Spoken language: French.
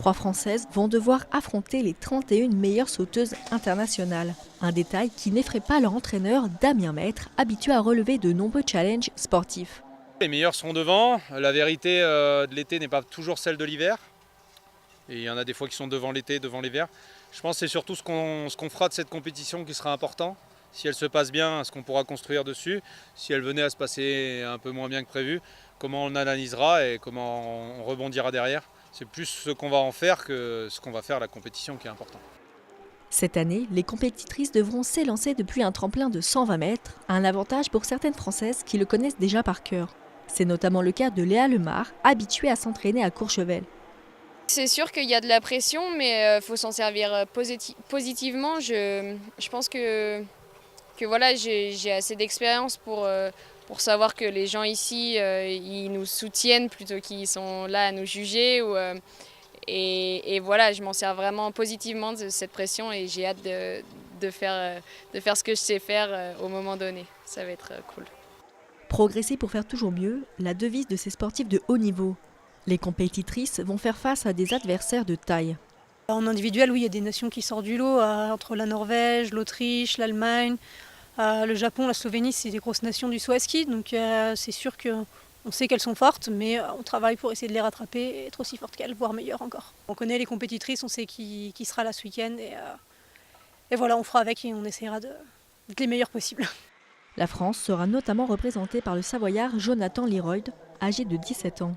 3 Françaises vont devoir affronter les 31 meilleures sauteuses internationales. Un détail qui n'effraie pas leur entraîneur Damien Maître, habitué à relever de nombreux challenges sportifs. Les meilleurs seront devant. La vérité de l'été n'est pas toujours celle de l'hiver. Et il y en a des fois qui sont devant l'été, devant l'hiver. Je pense que c'est surtout ce qu'on fera de cette compétition qui sera important. Si elle se passe bien, ce qu'on pourra construire dessus. Si elle venait à se passer un peu moins bien que prévu, comment on analysera et comment on rebondira derrière. C'est plus ce qu'on va en faire que ce qu'on va faire à la compétition qui est important. Cette année, les compétitrices devront s'élancer depuis un tremplin de 120 mètres, un avantage pour certaines Françaises qui le connaissent déjà par cœur. C'est notamment le cas de Léa Lemar, habituée à s'entraîner à Courchevel. C'est sûr qu'il y a de la pression, mais il faut s'en servir positivement. Je pense que voilà, j'ai assez d'expérience pour savoir que les gens ici, ils nous soutiennent plutôt qu'ils sont là à nous juger. Et voilà, je m'en sers vraiment positivement de cette pression et j'ai hâte de faire ce que je sais faire au moment donné. Ça va être cool. Progresser pour faire toujours mieux, la devise de ces sportifs de haut niveau. Les compétitrices vont faire face à des adversaires de taille. En individuel, oui, il y a des nations qui sortent du lot, entre la Norvège, l'Autriche, l'Allemagne, le Japon, la Slovénie, c'est des grosses nations du saut à ski. Donc c'est sûr qu'on sait qu'elles sont fortes, mais on travaille pour essayer de les rattraper et être aussi fortes qu'elles, voire meilleures encore. On connaît les compétitrices, on sait qui sera là ce week-end. Et voilà, on fera avec et on essaiera d'être les meilleures possibles. La France sera notamment représentée par le Savoyard Jonathan Leroyd, âgé de 17 ans.